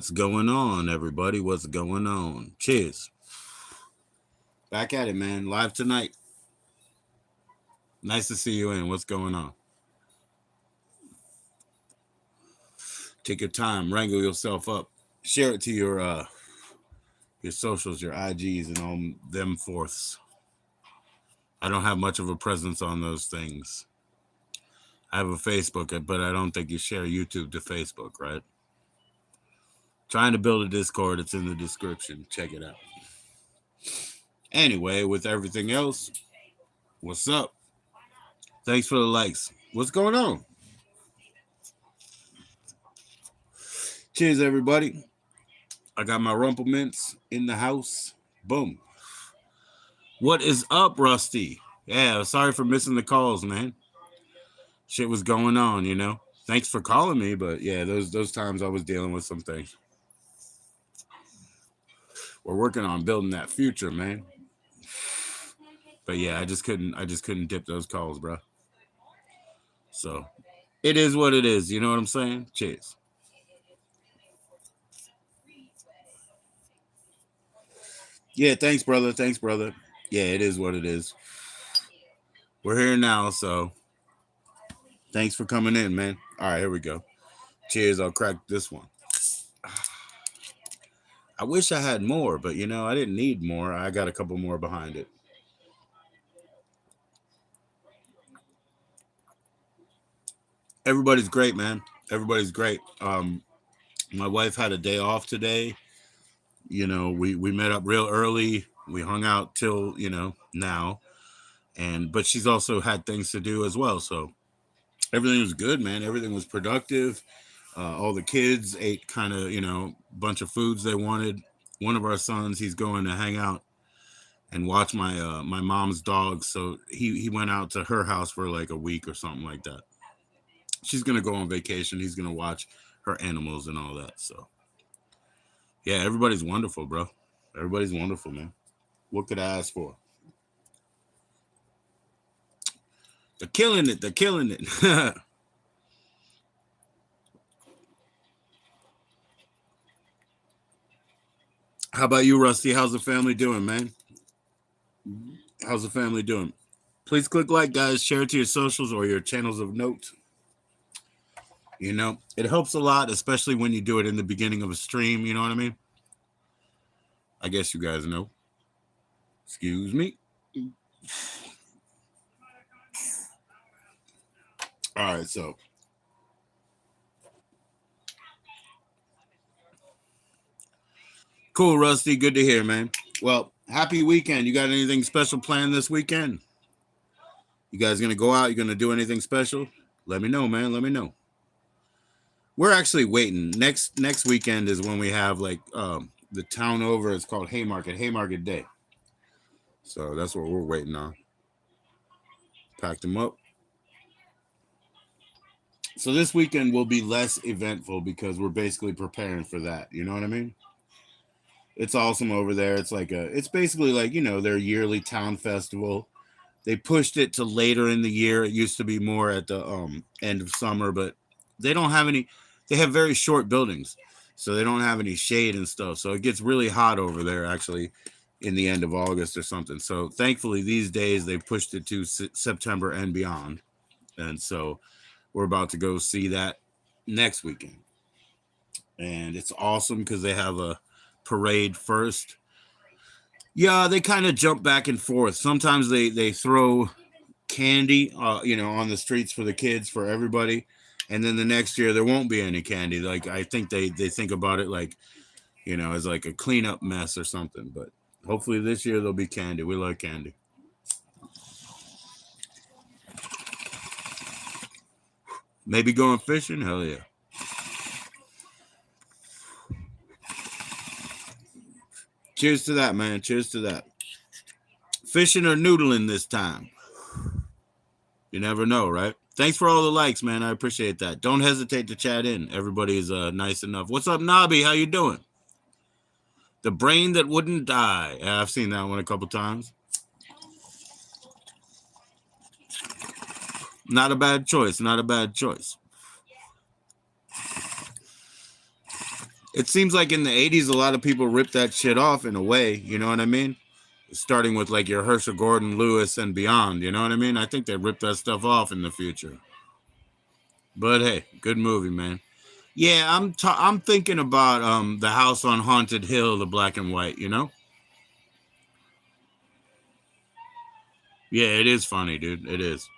What's going on, everybody? What's going on? Cheers. Back at it, man. Live tonight. Nice to see you in. What's going on? Take your time, wrangle yourself up. Share it to your socials, your IGs, and all them forths. I don't have much of a presence on those things. I have a Facebook, but I don't think you share YouTube to Facebook, right? Trying to build a Discord. It's in the description. Check it out. Anyway, with everything else, what's up? Thanks for the likes. What's going on? Cheers, everybody. I got my Rumple Mints in the house. Boom. What is up, Rusty? Yeah, sorry for missing the calls, man. Shit was going on, you know. Thanks for calling me, but yeah, those times I was dealing with some things. We're working on building that future, man. But yeah, I just couldn't dip those calls, bro. So it is what it is. You know what I'm saying? Cheers. Yeah, thanks, brother. Thanks, brother. Yeah, it is what it is. We're here now, so thanks for coming in, man. All right, here we go. Cheers. I'll crack this one. I wish I had more, but I didn't need more. I got a couple more behind it. Everybody's great, man. Everybody's great. My wife had a day off today. We met up real early. We hung out till now, and but she's also had things to do as well. So everything was good, man. Everything was productive. All the kids ate kind of bunch of foods they wanted. One of our sons, he's going to hang out and watch my mom's dogs. So he went out to her house for like a week or something like that. She's gonna go on vacation. He's gonna watch her animals and all that. So yeah, everybody's wonderful, bro. Everybody's wonderful, man. What could I ask for? They're killing it. They're killing it. How about you, Rusty? How's the family doing, man? How's the family doing? Please click like, guys. Share it to your socials or your channels of note. It helps a lot, especially when you do it in the beginning of a stream. You know what I mean? I guess you guys know. Excuse me. All right, so cool, Rusty. Good to hear, man. Well, happy weekend. You got anything special planned this weekend? You guys gonna go out? You gonna do anything special? Let me know, man. Let me know. We're actually waiting. Next weekend is when we have like the town over. It's called Haymarket Day. So that's what we're waiting on. Packed them up. So this weekend will be less eventful because we're basically preparing for that. You know what I mean? It's awesome over there. It's basically like, their yearly town festival. They pushed it to later in the year. It used to be more at the end of summer, but they don't have any. They have very short buildings, so they don't have any shade and stuff. So it gets really hot over there actually in the end of August or something. So thankfully these days they pushed it to September and beyond. And so we're about to go see that next weekend. And it's awesome because they have a parade first. Yeah, they kind of jump back and forth. Sometimes they throw candy, on the streets for the kids, for everybody, and then the next year there won't be any candy. Like I think they think about it like, as like a cleanup mess or something. But hopefully this year there'll be candy. We like candy. Maybe going fishing. Hell yeah. Cheers to that, man. Cheers to that. Fishing or noodling this time? You never know, right? Thanks for all the likes, man. I appreciate that. Don't hesitate to chat in. Everybody is nice enough. What's up, Nobby? How you doing? The brain that wouldn't die. Yeah, I've seen that one a couple times. Not a bad choice. Not a bad choice. It seems like in the 80s, a lot of people ripped that shit off in a way. You know what I mean? Starting with like your Herschel Gordon, Lewis, and beyond. You know what I mean? I think they ripped that stuff off in the future. But hey, good movie, man. Yeah, I'm thinking about the House on Haunted Hill, the black and white. You know? Yeah, it is funny, dude. It is.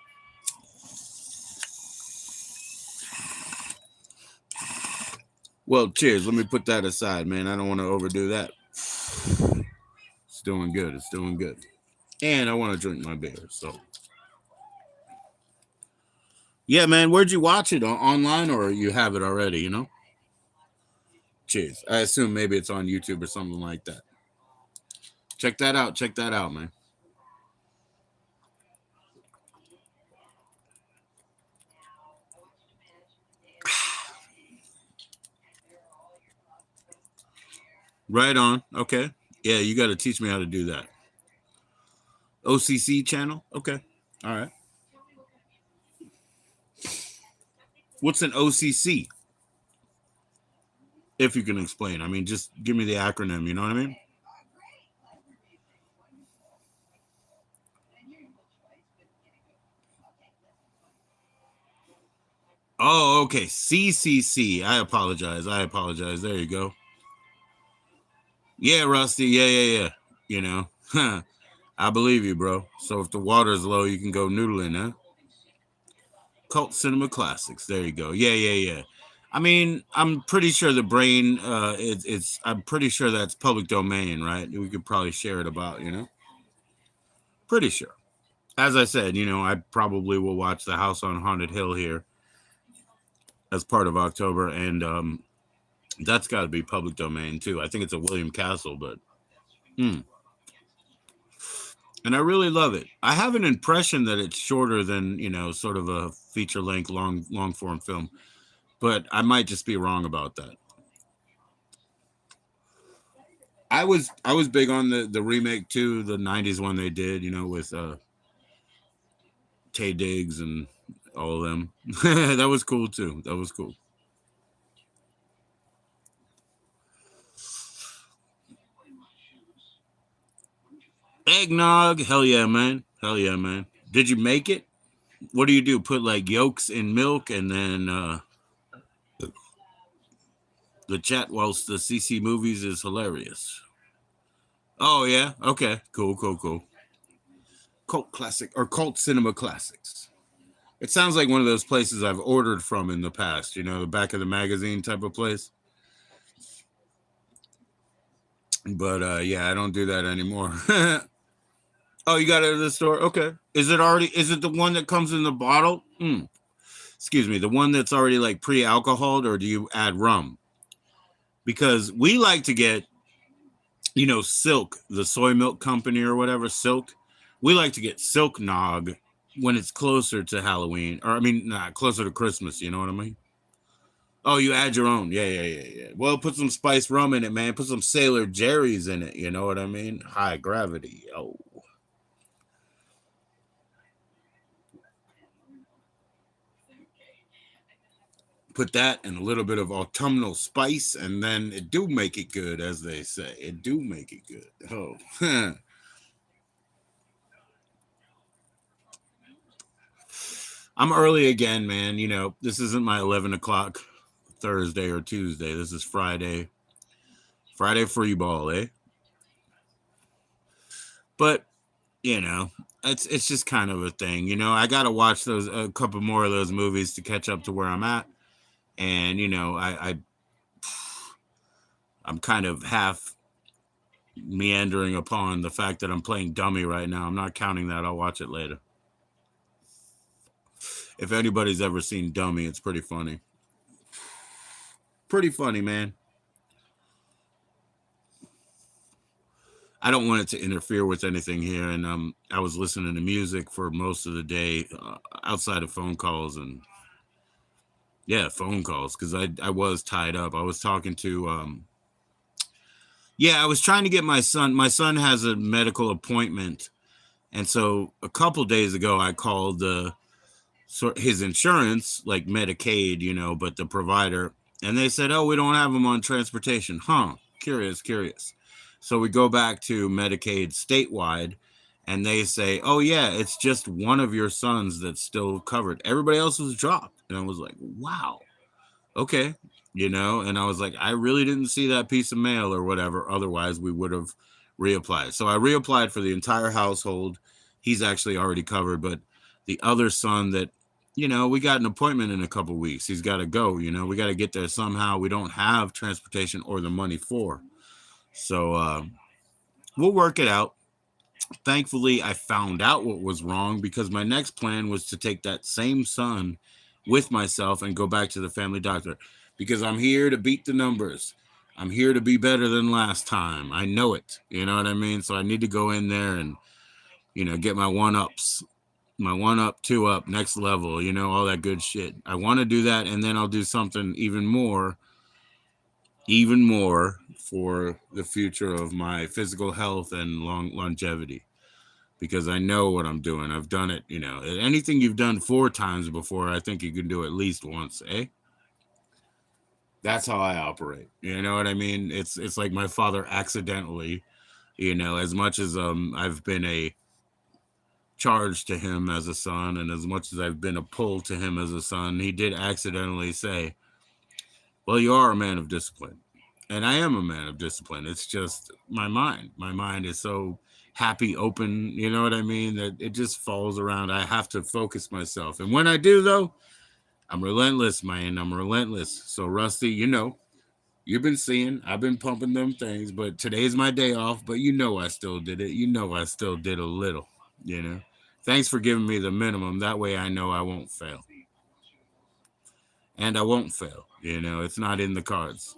Well, cheers. Let me put that aside, man. I don't want to overdo that. It's doing good. It's doing good. And I want to drink my beer. So, yeah, man. Where'd you watch it? Online or you have it already? You know? Cheers. I assume maybe it's on YouTube or something like that. Check that out. Check that out, man. Right on. Okay. Yeah, you got to teach me how to do that. OCC channel. Okay. All right. What's an OCC? If you can explain. I mean, just give me the acronym. You know what I mean? Oh, okay. CCC. I apologize. I apologize. There you go. Yeah, Rusty. Yeah, yeah, yeah. You know, I believe you, bro. So if the water's low, you can go noodling, huh? Cult cinema classics. There you go. Yeah, yeah, yeah. I mean, I'm pretty sure the brain. It's. I'm pretty sure that's public domain, right? We could probably share it about. You know, pretty sure. As I said, you know, I probably will watch The House on Haunted Hill here as part of October, and that's got to be public domain too. I think it's a William Castle, but and I really love it. I have an impression that it's shorter than sort of a feature length, long form film, but I might just be wrong about that. I was big on the remake too, the '90s one they did, with Tay Diggs and all of them. That was cool too. That was cool. Eggnog, hell yeah, man, hell yeah, man. Did you make it? What do you do? Put like yolks in milk and then the chat whilst the CC movies is hilarious. Oh yeah, okay, cool, cool, cool. Cult classic or cult cinema classics. It sounds like one of those places I've ordered from in the past. The back of the magazine type of place. But yeah, I don't do that anymore. Oh, you got it at the store? Okay. Is it already? Is it the one that comes in the bottle? Excuse me, the one that's already like pre-alcoholed, or do you add rum? Because we like to get, Silk, the soy milk company or whatever, Silk. We like to get Silk Nog when it's closer to Halloween, or I mean, closer to Christmas. You know what I mean? Oh, you add your own. Yeah, yeah, yeah, yeah. Well, put some spiced rum in it, man. Put some Sailor Jerry's in it. You know what I mean? High gravity. Oh, put that and a little bit of autumnal spice, and then it do make it good, as they say. It do make it good. Oh, I'm early again, man. This isn't my 11 o'clock Thursday or Tuesday. This is Friday. Friday free ball, eh? But you know, it's just kind of a thing. I gotta watch those a couple more of those movies to catch up to where I'm at, and I'm kind of half meandering upon the fact that I'm playing dummy right now. I'm not counting that. I'll watch it later. If anybody's ever seen Dummy, it's pretty funny. Pretty funny, man. I don't want it to interfere with anything here, and I was listening to music for most of the day outside of phone calls and yeah, phone calls because I was tied up. I was talking to yeah, I was trying to get my son. My son has a medical appointment, and so a couple days ago I called his insurance, like Medicaid, but the provider, And they said, oh, we don't have them on transportation. Huh. Curious, curious. So we go back to Medicaid statewide, and they say, oh, yeah, it's just one of your sons that's still covered. Everybody else was dropped. And I was like, wow. Okay. And I was like, I really didn't see that piece of mail or whatever. Otherwise, we would have reapplied. So I reapplied for the entire household. He's actually already covered. But the other son that, we got an appointment in a couple weeks. He's got to go. We got to get there somehow. We don't have transportation or the money for. So we'll work it out. Thankfully, I found out what was wrong because my next plan was to take that same son with myself and go back to the family doctor because I'm here to beat the numbers. I'm here to be better than last time. I know it. You know what I mean? So I need to go in there and, get my one-ups, my one-up, two-up, next level, all that good shit. I want to do that, and then I'll do something even more for the future of my physical health and longevity. Because I know what I'm doing. I've done it, anything you've done 4 times before, I think you can do at least once, eh? That's how I operate. You know what I mean? It's like my father accidentally, as much as I've been a charge to him as a son, and as much as I've been a pull to him as a son, he did accidentally say, well, you are a man of discipline. And I am a man of discipline. It's just my mind. My mind is so happy, open, you know what I mean, that it just falls around. I have to focus myself. And when I do, though, I'm relentless, man. I'm relentless. So, Rusty, you've been seeing, I've been pumping them things, but today's my day off. But I still did it. I still did a little, you know. Thanks for giving me the minimum. That way I know I won't fail. And I won't fail. It's not in the cards.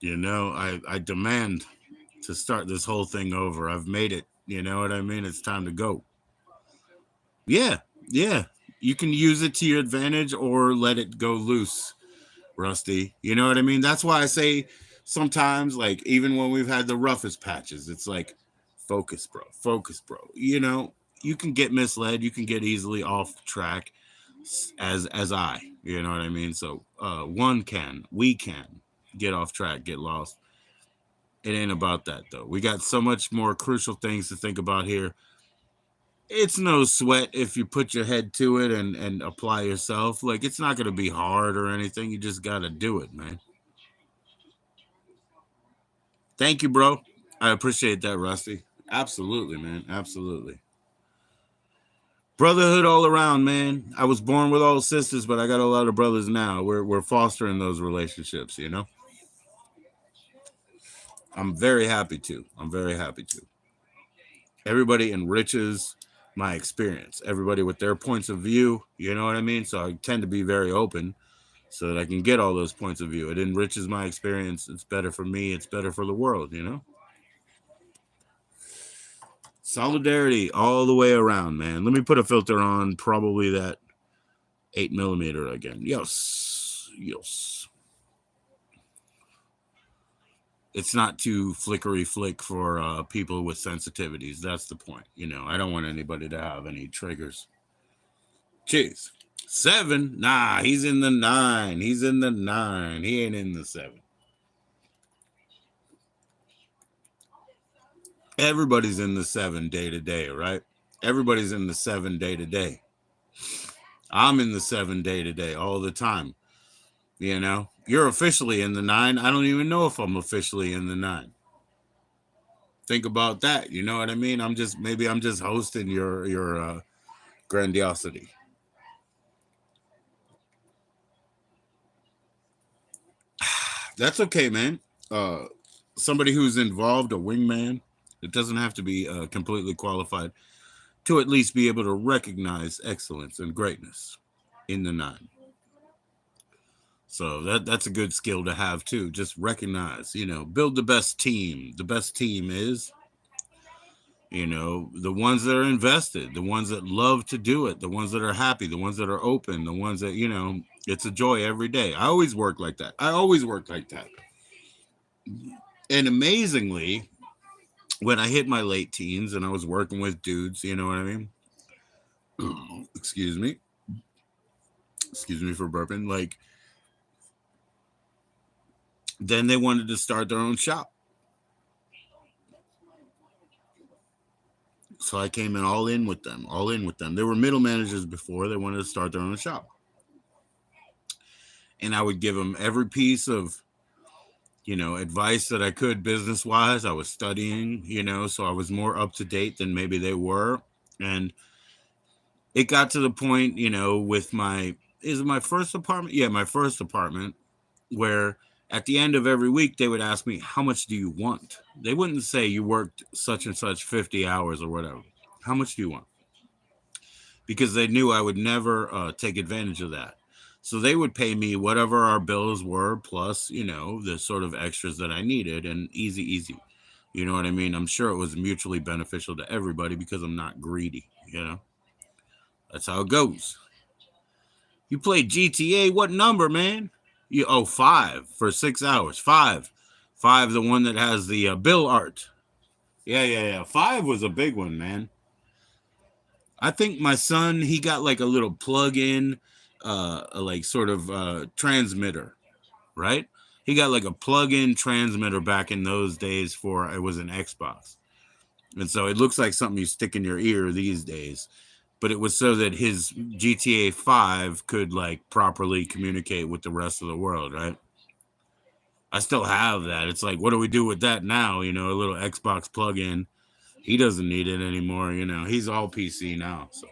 I demand to start this whole thing over. I've made it. You know what I mean? It's time to go. Yeah, yeah. You can use it to your advantage or let it go loose, Rusty. You know what I mean? That's why I say sometimes, like, even when we've had the roughest patches, it's like, focus, bro. Focus, bro. You can get misled. You can get easily off track as I. You know what I mean? So we can get off track, get lost. It ain't about that, though. We got so much more crucial things to think about here. It's no sweat if you put your head to it and apply yourself. Like, it's not going to be hard or anything. You just got to do it, man. Thank you, bro. I appreciate that, Rusty. Absolutely, man. Absolutely. Brotherhood all around, man. I was born with all sisters, but I got a lot of brothers now. We're fostering those relationships, I'm very happy to. I'm very happy to. Everybody enriches my experience. Everybody with their points of view, you know what I mean? So I tend to be very open so that I can get all those points of view. It enriches my experience. It's better for me. It's better for the world, Solidarity all the way around, man. Let me put a filter on probably that 8mm again. Yes. Yes. It's not too flickery flick for people with sensitivities. That's the point. I don't want anybody to have any triggers. Jeez. 7? Nah, he's in the 9. He's in the 9. He ain't in the 7. Everybody's in the 7 day to day, right? Everybody's in the 7 day to day. I'm in the 7 day to day all the time. You're officially in the 9. I don't even know if I'm officially in the 9. Think about that. You know what I mean? I'm just hosting your grandiosity. That's okay, man. Somebody who's involved, a wingman, it doesn't have to be completely qualified to at least be able to recognize excellence and greatness in the 9. So that's a good skill to have too. Just recognize, build the best team. The best team is, the ones that are invested, the ones that love to do it, the ones that are happy, the ones that are open, the ones that, it's a joy every day. I always work like that. And amazingly, when I hit my late teens and I was working with dudes, you know what I mean? Excuse me. excuse me for burping, like, then they wanted to start their own shop. So I came in all in with them, all in with them. They were middle managers before. They wanted to start their own shop. And I would give them every piece of, advice that I could business wise. I was studying, so I was more up to date than maybe they were. And it got to the point, with is it my first apartment? Yeah, my first apartment, where at the end of every week they would ask me, how much do you want? They wouldn't say you worked such and such 50 hours or whatever. How much do you want? Because they knew I would never take advantage of that. So they would pay me whatever our bills were, plus, the sort of extras that I needed, and easy, easy. You know what I mean? I'm sure it was mutually beneficial to everybody because I'm not greedy, That's how it goes. You play GTA, what number, man? Five for 6 hours. Five, the one that has the bill art. Yeah. Five was a big one, man. I think my son, he got like a little plug-in, like sort of transmitter, right? He got like a plug-in transmitter back in those days for, it was an Xbox. And so it looks like something you stick in your ear these days. But it was so that his GTA 5 could like properly communicate with the rest of the world, right? I still have that. It's like, what do we do with that now? A little Xbox plug-in. He doesn't need it anymore, He's all PC now, so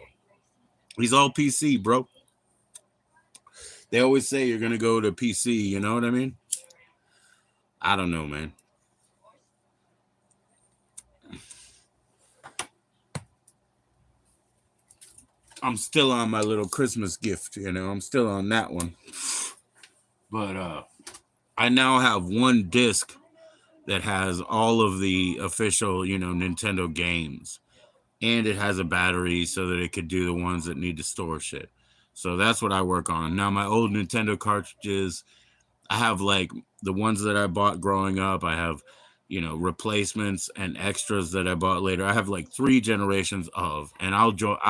he's all PC, bro. They always say you're gonna go to PC, you know what I mean? I don't know, man. I'm still on my little Christmas gift, I'm still on that one. But I now have one disc that has all of the official, Nintendo games. And it has a battery so that it could do the ones that need to store shit. So that's what I work on. Now, my old Nintendo cartridges, I have like the ones that I bought growing up. I have, replacements and extras that I bought later. I have like 3 generations of, and I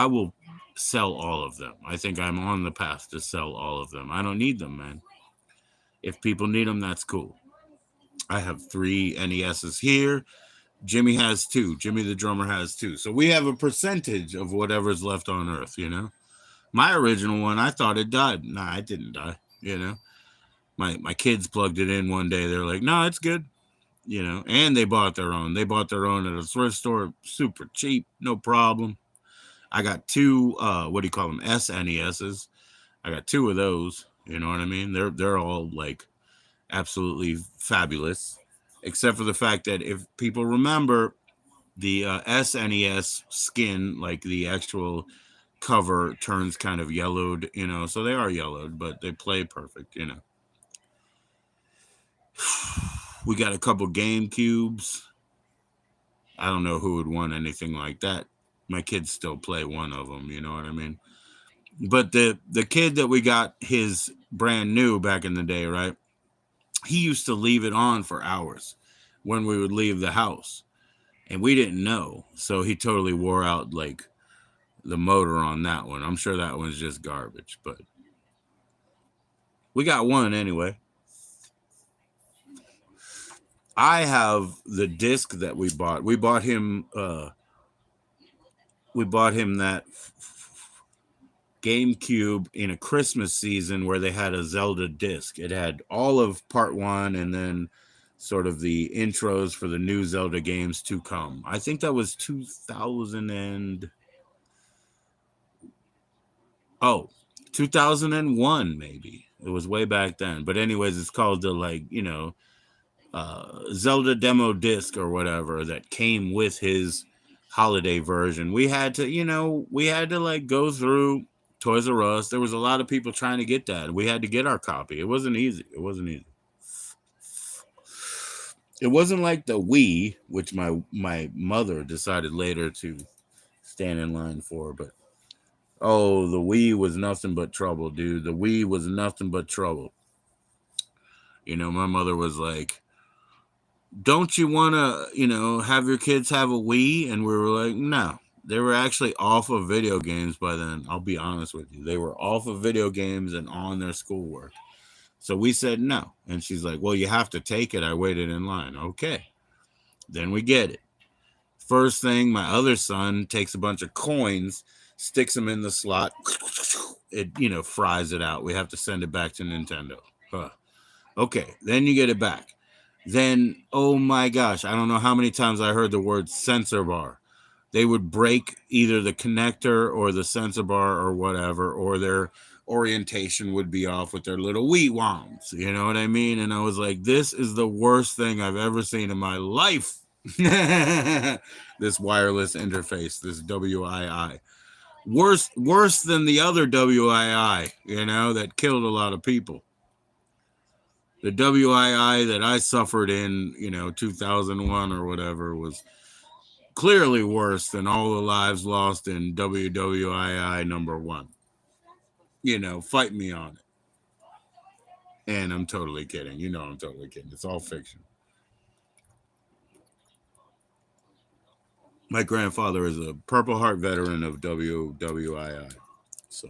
will sell all of them. I think I'm on the path to sell all of them. I don't need them, man. If people need them, that's cool. I have 3 NESs here. Jimmy has 2. Jimmy the drummer has 2. So we have a percentage of whatever's left on Earth, My original one, I thought it died. Nah, it didn't die, My kids plugged it in one day. They're like, no, it's good, And they bought their own. They bought their own at a thrift store, super cheap, no problem. I got 2, what do you call them, SNESs. I got 2 of those, you know what I mean? They're all like absolutely fabulous, except for the fact that if people remember, the SNES skin, like the actual cover, turns kind of yellowed, so they are yellowed, but they play perfect, We got a couple GameCubes. I don't know who would want anything like that. My kids still play one of them, you know what I mean? But the kid that we got his brand new back in the day, right? He used to leave it on for hours when we would leave the house, and we didn't know. So he totally wore out like the motor on that one. I'm sure that one's just garbage, but we got one anyway. I have the disc that we bought. We bought him that GameCube in a Christmas season where they had a Zelda disc. It had all of part 1 and then sort of the intros for the new Zelda games to come. I think that was 2001 maybe. It was way back then. But anyways, it's called the Zelda demo disc or whatever that came with his holiday version. We had to like go through Toys R Us. There was a lot of people trying to get that. We had to get our copy. It wasn't easy. It wasn't like the Wii, which my mother decided later to stand in line for, but the Wii was nothing but trouble, dude. The Wii was nothing but trouble. My mother was like, don't you want to, have your kids have a Wii? And we were like, no, They were actually off of video games by then. I'll be honest with you. They were off of video games and on their schoolwork. So we said no. And she's like, well, you have to take it. I waited in line. Okay. Then we get it. First thing, my other son takes a bunch of coins, sticks them in the slot. It, fries it out. We have to send it back to Nintendo. Huh. Okay. Then you get it back. Then, oh my gosh, I don't know how many times I heard the word sensor bar. They would break either the connector or the sensor bar or whatever, or their orientation would be off with their little wee woms. You know what I mean? And I was like, this is the worst thing I've ever seen in my life. This wireless interface, this WII. Worse than the other WII, that killed a lot of people. The WII that I suffered in, 2001 or whatever was clearly worse than all the lives lost in WWII number 1. Fight me on it. And I'm totally kidding. I'm totally kidding. It's all fiction. My grandfather is a Purple Heart veteran of WWII. So.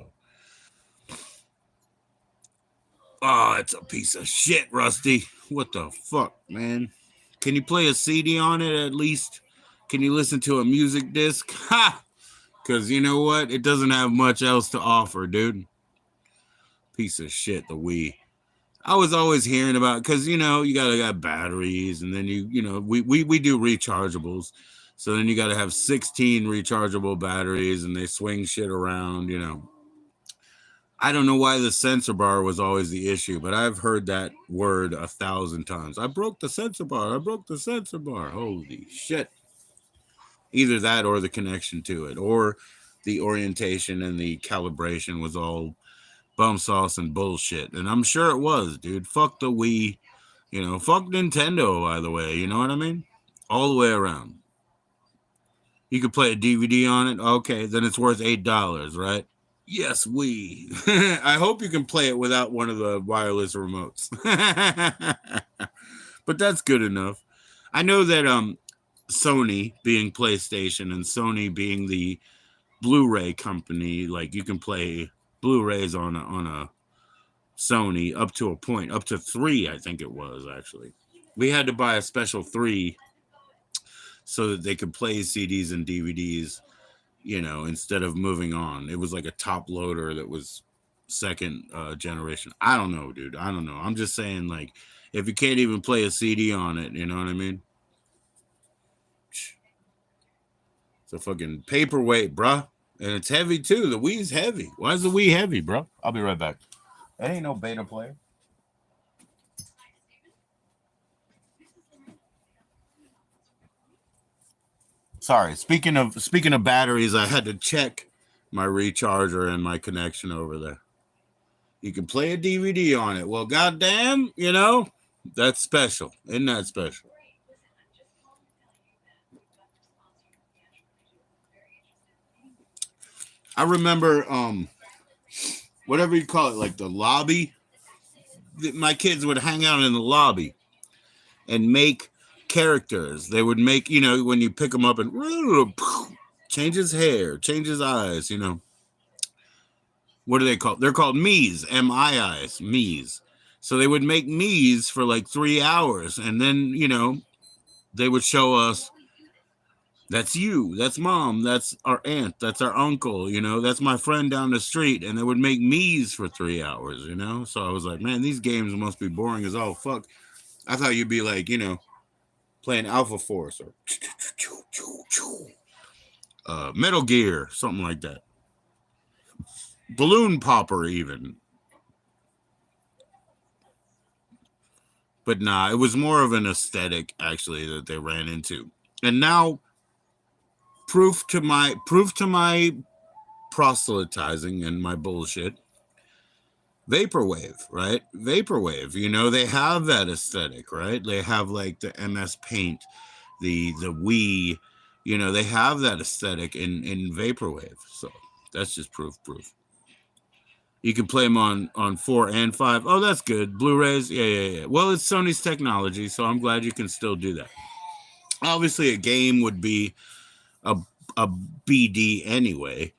Oh, it's a piece of shit, Rusty. What the fuck, man? Can you play a CD on it at least? Can you listen to a music disc? Ha! Because you know what? It doesn't have much else to offer, dude. Piece of shit, the Wii. I was always hearing about, because, you got batteries, and then we do rechargeables. So then you got to have 16 rechargeable batteries, and they swing shit around, I don't know why the sensor bar was always the issue, but I've heard that word 1,000 times. I broke the sensor bar. I broke the sensor bar. Holy shit. Either that or the connection to it, or the orientation and the calibration was all bum sauce and bullshit. And I'm sure it was, dude. Fuck the Wii. Fuck Nintendo, by the way. You know what I mean? All the way around. You could play a DVD on it. Okay, then it's worth $8, right? Yes, Wii. I hope you can play it without one of the wireless remotes. But that's good enough. I know that Sony being PlayStation and Sony being the Blu-ray company, like you can play Blu-rays on a Sony up to a point, up to 3, I think it was actually. We had to buy a special 3 so that they could play CDs and DVDs, instead of moving on. It was like a top loader that was second generation. I don't know, dude. I don't know. I'm just saying, like, if you can't even play a CD on it, you know what I mean? It's a fucking paperweight, bruh. And it's heavy, too. The Wii's heavy. Why is the Wii heavy, bro? I'll be right back. That ain't no beta player. Sorry. Speaking of batteries, I had to check my recharger and my connection over there. You can play a DVD on it. Well, goddamn, that's special. Isn't that special? I remember, whatever you call it, like the lobby. My kids would hang out in the lobby and make characters. They would make, when you pick them up and change his hair, change his eyes, What are they called? They're called Mii's, M-I-I's, Mii's. So they would make Mii's for like 3 hours. And then, they would show us, that's you, that's mom, that's our aunt, that's our uncle, that's my friend down the street. And they would make Mii's for 3 hours, So I was like, man, these games must be boring as all fuck. I thought you'd be like, playing Alpha Force or Metal Gear, something like that. Balloon Popper even. But nah, it was more of an aesthetic actually that they ran into. And now proof to my proselytizing and my bullshit. Vaporwave, right? Vaporwave, they have that aesthetic, right? They have like the MS Paint, the Wii, they have that aesthetic in Vaporwave. So that's just proof. You can play them on 4 and 5. Oh, that's good. Blu-rays, yeah. Well, it's Sony's technology, so I'm glad you can still do that. Obviously, a game would be a a BD anyway,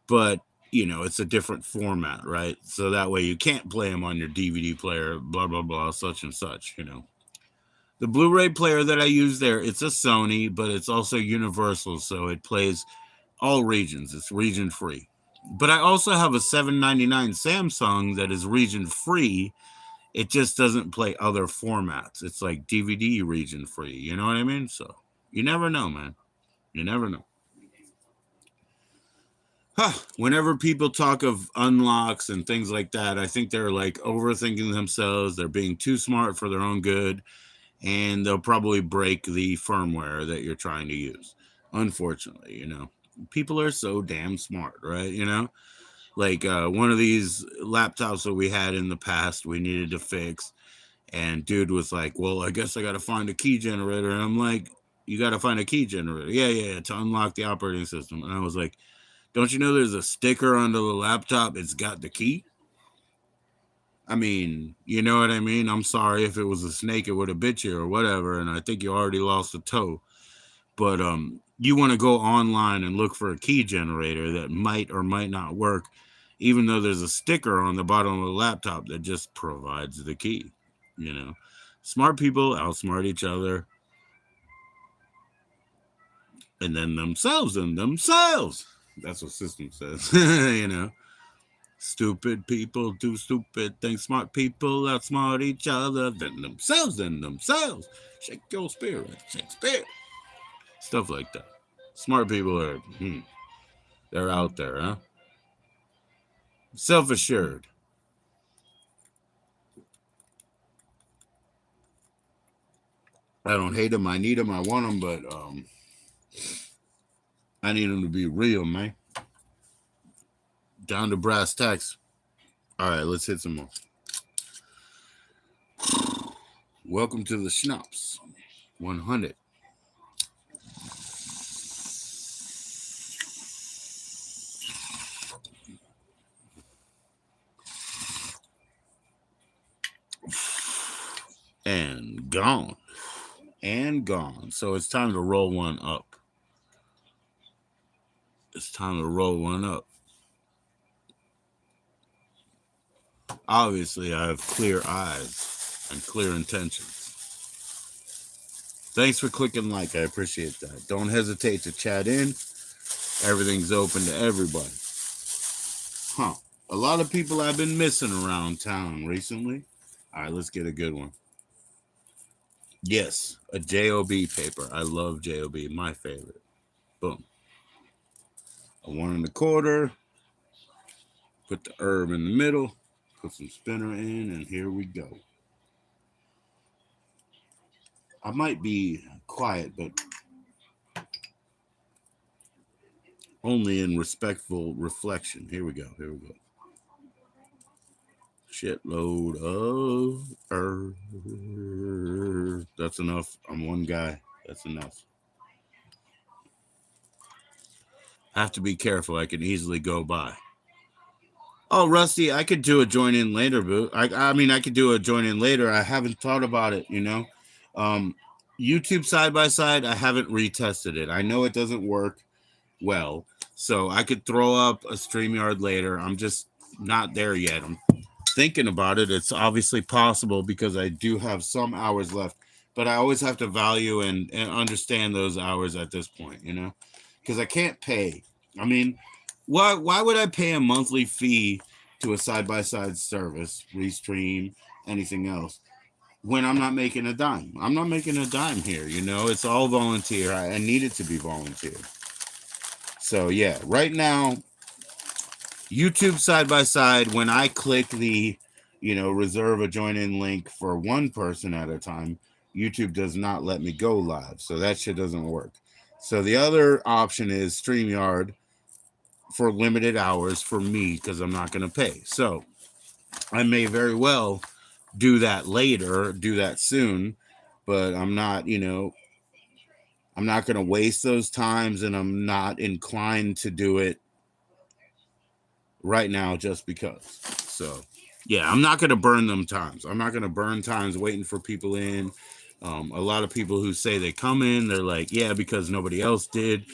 but it's a different format, right? So that way you can't play them on your DVD player, blah blah blah, such and such. The Blu-ray player that I use there, it's a Sony, but it's also universal, so it plays all regions. It's region free. But I also have a $7.99 Samsung that is region free. It just doesn't play other formats. It's like DVD region free. You know what I mean? So you never know, man. You never know. Whenever people talk of unlocks and things like that, I think they're like overthinking themselves. They're being too smart for their own good, and they'll probably break the firmware that you're trying to use. Unfortunately, people are so damn smart, right? Like one of these laptops that we had in the past, we needed to fix, and dude was like, "Well, I guess I got to find a key generator," and I'm like, "You got to find a key generator?" Yeah, to unlock the operating system. And I was like, don't you know there's a sticker under the laptop? It's got the key. I mean, you know what I mean? I'm sorry if it was a snake, it would have bit you or whatever. And I think you already lost a toe. But you want to go online and look for a key generator that might or might not work, even though there's a sticker on the bottom of the laptop that just provides the key. Smart people outsmart each other, and then themselves and themselves. That's what system says. Stupid people do stupid things. Smart people outsmart each other than themselves and themselves. Shake your spirit, Shakespeare. Stuff like that. Smart people are, they're out there, huh? Self-assured. I don't hate them. I need them. I want them, but I need them to be real, man. Down to brass tacks. All right, let's hit some more. Welcome to the Schnapps 100. And gone. And gone. So it's time to roll one up. It's time to roll one up. Obviously, I have clear eyes and clear intentions. Thanks for clicking like. I appreciate that. Don't hesitate to chat in. Everything's open to everybody. A lot of people have been missing around town recently. All right, let's get a good one. Yes, a JoB paper. I love JoB. My favorite. Boom. A 1 1/4. Put the herb in the middle. Put some spinner in, and here we go. I might be quiet, but only in respectful reflection. Here we go. Shitload of herb. That's enough. I'm one guy. That's enough. Have to be careful. I can easily go by. Oh, Rusty, I could do a join in later, boo. I mean, I could do a join in later. I haven't thought about it, YouTube side by side, I haven't retested it. I know it doesn't work well, so I could throw up a StreamYard later. I'm just not there yet. I'm thinking about it. It's obviously possible because I do have some hours left, but I always have to value and understand those hours at this point, because I can't pay. I mean, why would I pay a monthly fee to a side-by-side service, Restream, anything else, when I'm not making a dime? I'm not making a dime here, It's all volunteer. I need it to be volunteer. So, yeah, right now, YouTube side-by-side, when I click the, reserve a join-in link for one person at a time, YouTube does not let me go live. So that shit doesn't work. So the other option is StreamYard, for limited hours for me because I'm not going to pay. So I may very well do that later, do that soon, but I'm not, I'm not going to waste those times, and I'm not inclined to do it right now just because. So yeah, I'm not going to burn them times. I'm not going to burn times waiting for people in. A lot of people who say they come in, they're like, yeah, because nobody else did.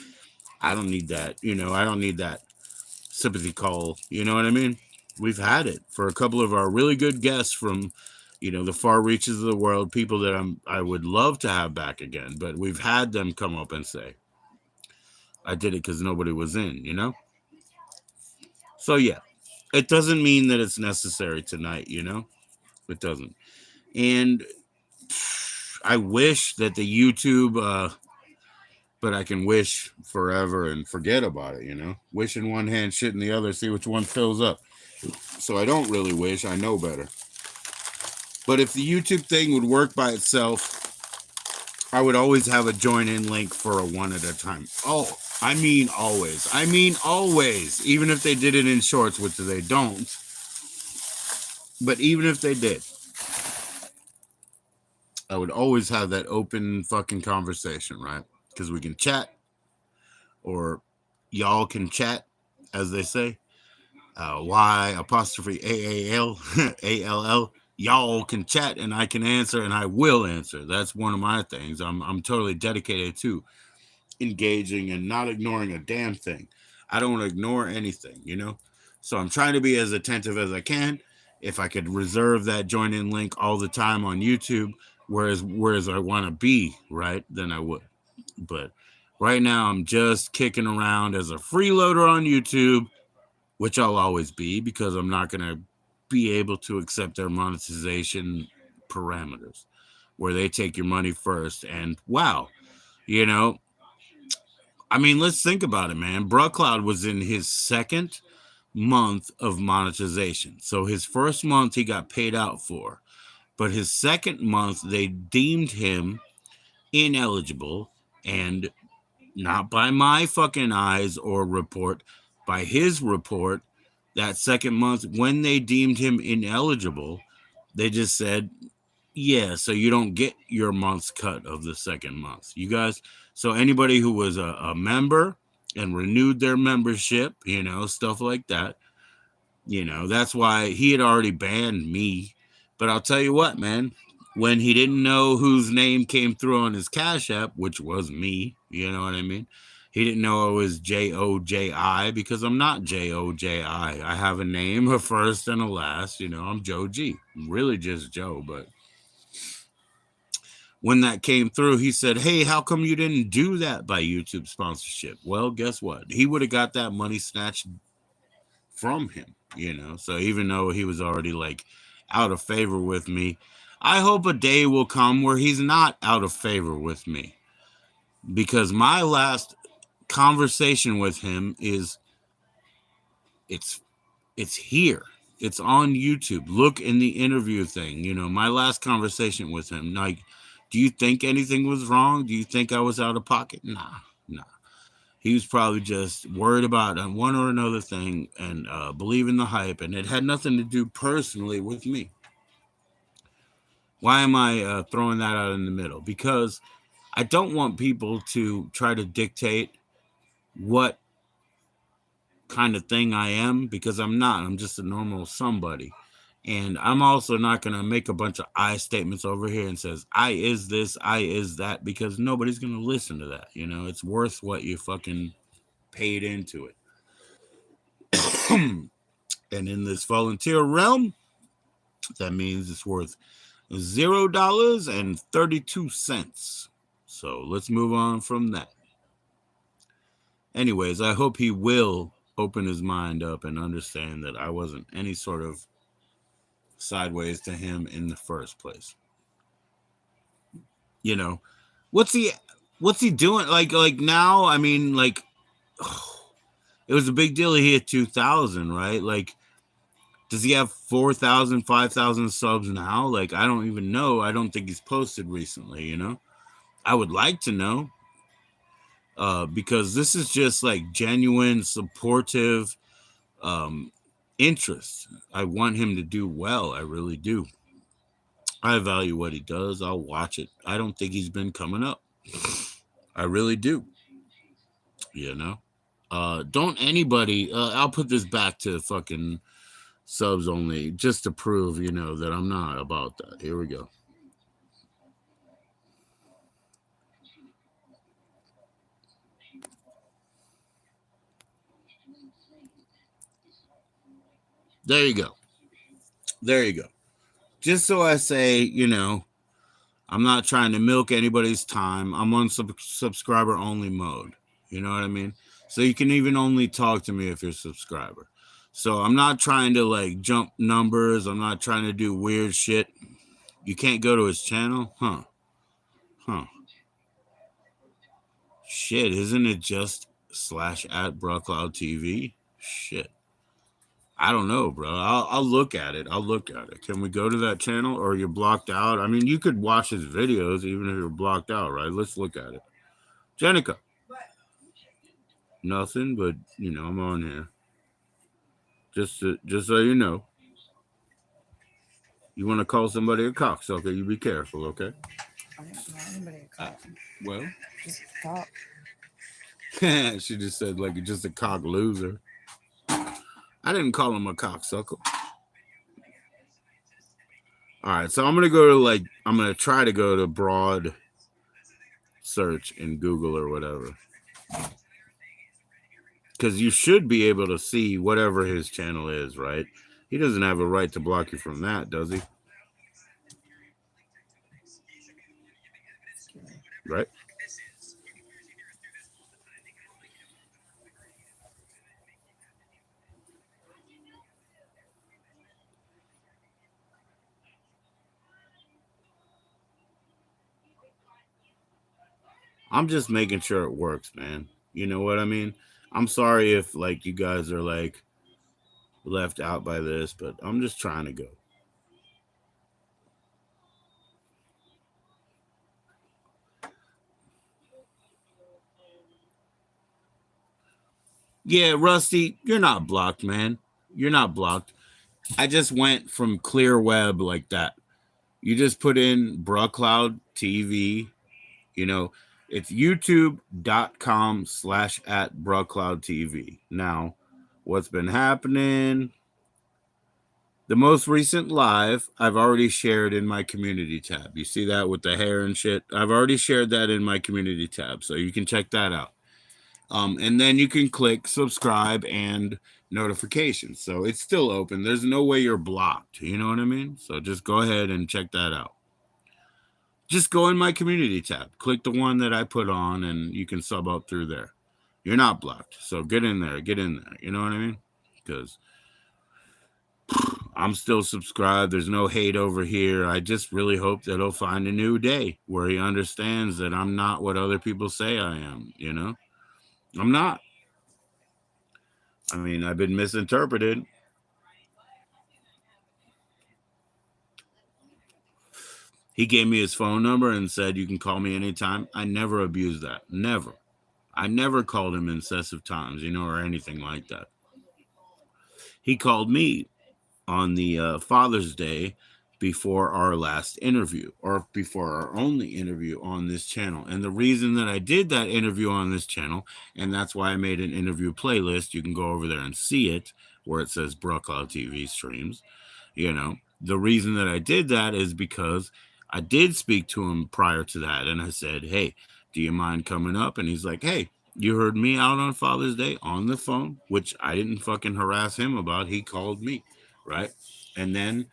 I don't need that. I don't need that sympathy call. You know what I mean? We've had it for a couple of our really good guests from, the far reaches of the world, people that I would love to have back again, but we've had them come up and say, I did it because nobody was in. So yeah, it doesn't mean that it's necessary tonight. It doesn't. And I wish that the YouTube, but I can wish forever and forget about it. Wish in one hand, shit in the other, see which one fills up. So I don't really wish, I know better. But if the YouTube thing would work by itself, I would always have a join in link for a one at a time. Oh, I mean always. I mean always. Even if they did it in shorts, which they don't. But even if they did, I would always have that open fucking conversation, right? Because we can chat, or y'all can chat, as they say. Y apostrophe AAL, ALL. Y'all can chat and I can answer and I will answer. That's one of my things. I'm totally dedicated to engaging and not ignoring a damn thing. I don't want to ignore anything. So I'm trying to be as attentive as I can. If I could reserve that join in link all the time on YouTube, whereas I want to be, right, then I would. But right now I'm just kicking around as a freeloader on YouTube, which I'll always be because I'm not going to be able to accept their monetization parameters where they take your money first. And wow, I mean, let's think about it, man. Bruckcloud was in his second month of monetization. So his first month he got paid out for, but his second month they deemed him ineligible, and not by my fucking eyes or report, by his report, that second month when they deemed him ineligible, they just said, yeah, so you don't get your month's cut of the second month. You guys, so anybody who was a member and renewed their membership, stuff like that, that's why he had already banned me. But I'll tell you what, man, when he didn't know whose name came through on his Cash App, which was me, you know what I mean? He didn't know it was JoJi because I'm not JoJi. I have a name, a first and a last. I'm Joe G. I'm really just Joe. But when that came through, he said, hey, how come you didn't do that by YouTube sponsorship? Well, guess what? He would have got that money snatched from him, So even though he was already like out of favor with me, I hope a day will come where he's not out of favor with me. Because my last conversation with him it's here. It's on YouTube. Look in the interview thing. My last conversation with him. Like, do you think anything was wrong? Do you think I was out of pocket? Nah. He was probably just worried about one or another thing and believing the hype, and it had nothing to do personally with me. Why am I throwing that out in the middle? Because I don't want people to try to dictate what kind of thing I am, because I'm not. I'm just a normal somebody. And I'm also not going to make a bunch of I statements over here and says, I is this, I is that, because nobody's going to listen to that. It's worth what you fucking paid into it. And in this volunteer realm, that means it's worth $0.32. So let's move on from that. Anyways, I hope he will open his mind up and understand that I wasn't any sort of sideways to him in the first place. What's he doing? Like now, I mean, like, it was a big deal he hit 2,000, right? Like, does he have 4,000, 5,000 subs now? Like, I don't even know. I don't think he's posted recently, I would like to know. Because this is just like genuine, supportive interest. I want him to do well. I really do. I value what he does. I'll watch it. I don't think he's been coming up. I really do. Don't anybody, I'll put this back to fucking subs only, just to prove, that I'm not about that. Here we go. There you go. There you go. Just so I say, I'm not trying to milk anybody's time. I'm on subscriber only mode. You know what I mean? So you can even only talk to me if you're a subscriber. So I'm not trying to like jump numbers. I'm not trying to do weird shit. You can't go to his channel? Huh. Huh. Shit, isn't it just slash at Brockloud TV? Shit. I don't know, bro. I'll look at it. I'll look at it. Can we go to that channel or you're blocked out? I mean, you could watch his videos even if you're blocked out, right? Let's look at it. Jenica. Nothing, but I'm on here. Just so you know. You want to call somebody a cocksucker, you be careful, okay? I don't call anybody a cock. Well, Just talk. she just said like you're just a cock loser. I didn't call him a cocksucker. All right, so I'm gonna try to go to broad search in Google or whatever, because you should be able to see whatever his channel is, right? He doesn't have a right to block you from that, does he? Right? I'm just making sure it works, man. You know what I mean? I'm sorry if like you guys are like left out by this, but I'm just trying to go. Yeah, Rusty, you're not blocked, man. You're not blocked. I just went from clear web like that. You just put in Brucloud TV, you know, it's youtube.com/ at Brucloud TV. Now, what's been happening? The most recent live, I've already shared in my community tab. You see that with the hair and shit? I've already shared that in my community tab, so you can check that out. And then you can click subscribe and notifications. So it's still open. There's no way you're blocked. You know what I mean? So just go ahead and check that out. Just go in my community tab, click the one that I put on, and you can sub up through there. You're not blocked. So get in there. Get in there. You know what I mean? Because I'm still subscribed. There's no hate over here. I just really hope that he'll find a new day where he understands that I'm not what other people say I am. I'm not. I mean, I've been misinterpreted. He gave me his phone number and said, you can call me anytime. I never abused that. Never. I never called him incessive times, or anything like that. He called me on the Father's Day before our last interview or before our only interview on this channel. And the reason that I did that interview on this channel, and that's why I made an interview playlist, you can go over there and see it where it says Brucloud TV streams. The reason that I did that is because I did speak to him prior to that. And I said, hey, do you mind coming up? And he's like, hey, you heard me out on Father's Day on the phone, which I didn't fucking harass him about. He called me, right? And then,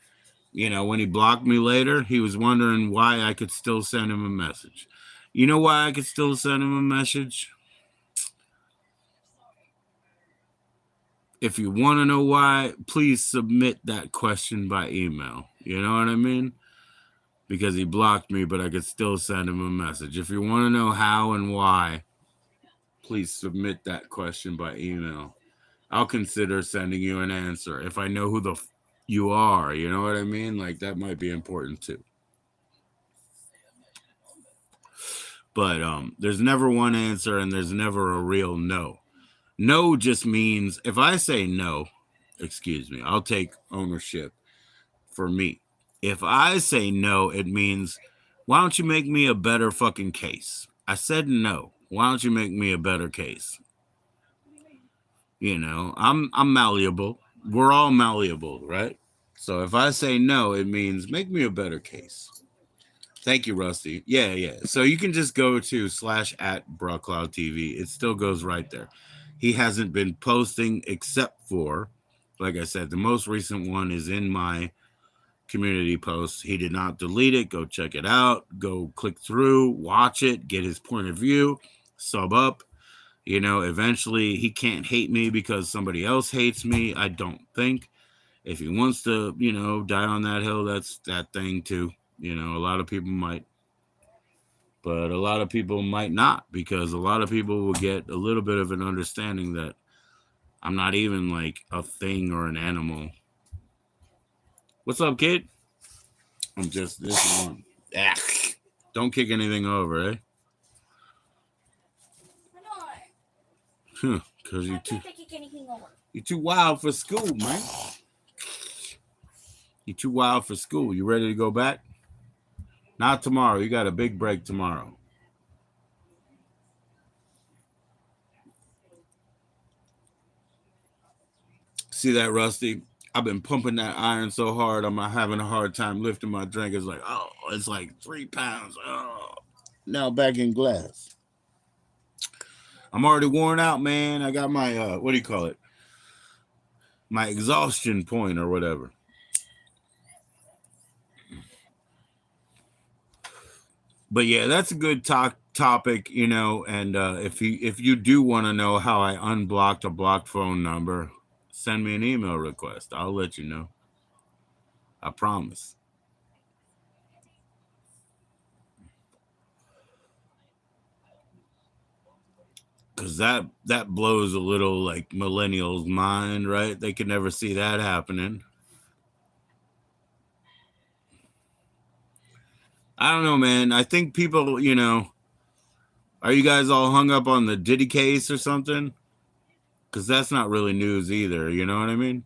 when he blocked me later, he was wondering why I could still send him a message. You know why I could still send him a message? If you want to know why, please submit that question by email. You know what I mean? Because he blocked me, but I could still send him a message. If you want to know how and why, please submit that question by email. I'll consider sending you an answer if I know who you are. You know what I mean? Like, that might be important too. But there's never one answer and there's never a real no. No just means if I say no, excuse me, I'll take ownership for me. If I say no, it means, why don't you make me a better fucking case? I said no. Why don't you make me a better case? I'm malleable. We're all malleable, right? So if I say no, it means make me a better case. Thank you, Rusty. Yeah. So you can just go to / at Brucloud TV. It still goes right there. He hasn't been posting except for Like I said, the most recent one is in my community post. He did not delete it. Go check it out. Go click through, watch it, get his point of view, sub up. Eventually he can't hate me because somebody else hates me. I don't think. If he wants to, die on that hill, that's that thing too. A lot of people might, but a lot of people might not, because a lot of people will get a little bit of an understanding that I'm not even like a thing or an animal. What's up, kid? I'm just this one. Ah, don't kick anything over, eh? Because you're too wild for school, man. You're too wild for school. You ready to go back? Not tomorrow. You got a big break tomorrow. See that, Rusty? I've been pumping that iron so hard, I'm having a hard time lifting my drink. It's like, oh, it's like 3 pounds. Oh, now back in glass. I'm already worn out, man. I got my what do you call it? My exhaustion point or whatever. But yeah, that's a good topic, And if you do want to know how I unblocked a blocked phone number, send me an email request. I'll let you know. I promise. Cause that blows a little like millennials' mind, right? They could never see that happening. I don't know, man. I think people, are you guys all hung up on the Diddy case or something? Because that's not really news either. You know what I mean?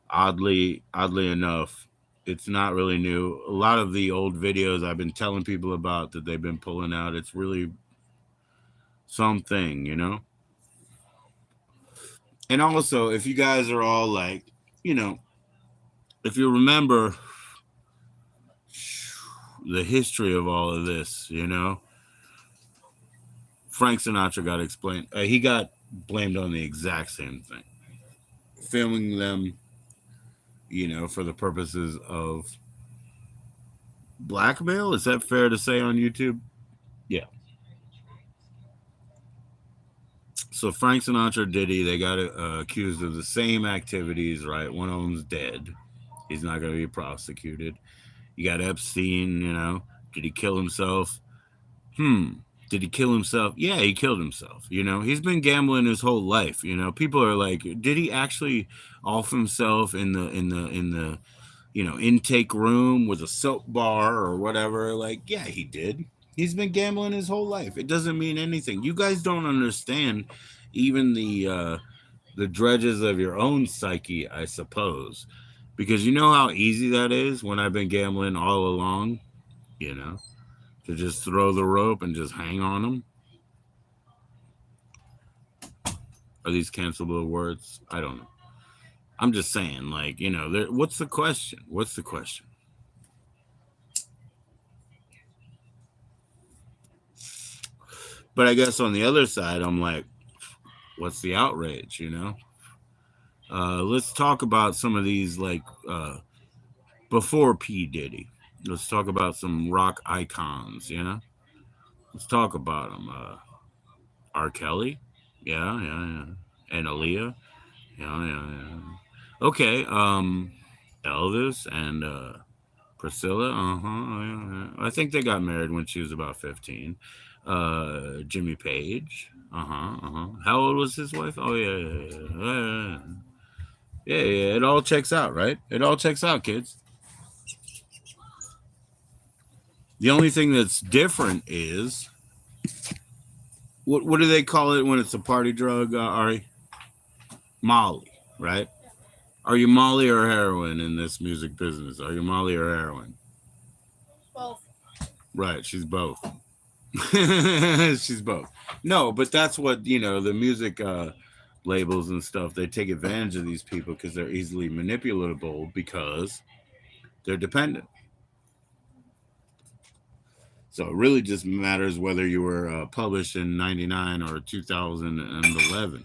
Oddly enough, it's not really new. A lot of the old videos I've been telling people about that they've been pulling out, it's really something. And also, if you guys are all like, if you remember the history of all of this, Frank Sinatra got explained. He got blamed on the exact same thing, filming them, for the purposes of blackmail. Is that fair to say on YouTube? Yeah. So Frank Sinatra, Diddy, they got accused of the same activities, right? One of them's dead. He's not going to be prosecuted. You got Epstein, Did he kill himself? Did he kill himself? Yeah, he killed himself. He's been gambling his whole life. People are like, did he actually off himself in the intake room with a soap bar or whatever? Like, yeah, he did. He's been gambling his whole life. It doesn't mean anything. You guys don't understand even the dredges of your own psyche, I suppose, because you know how easy that is when I've been gambling all along. You know, to just throw the rope and just hang on them. Are these cancelable words? I don't know. I'm just saying, like, what's the question? What's the question? But I guess on the other side, I'm like, what's the outrage, Let's talk about some of these, like, before P. Diddy. Let's talk about some rock icons. Let's talk about them. R. Kelly. Yeah, yeah, yeah. And Aaliyah. Yeah, yeah, yeah. Okay, Elvis and Priscilla. Yeah. I think they got married when she was about 15. Jimmy Page. How old was his wife? Oh yeah, yeah. It all checks out, right? It all checks out, kids. The only thing that's different is what do they call it when it's a party drug, Ari? Molly, right? Are you Molly or heroin in this music business? Are you Molly or heroin? Both. Right, she's both. She's both. No, but that's what the music labels and stuff. They take advantage of these people because they're easily manipulatable because they're dependent. So it really just matters whether you were published in '99 or 2011.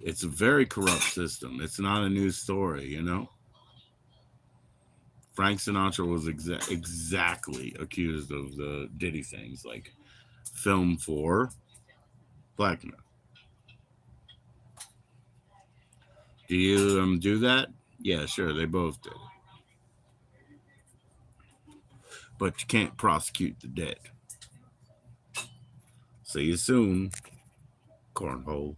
It's a very corrupt system. It's not a news story, you know. Frank Sinatra was exactly accused of the Diddy things, like film for blackmail. Do you do that? Yeah, sure. They both did, but you can't prosecute the dead. See you soon, cornhole.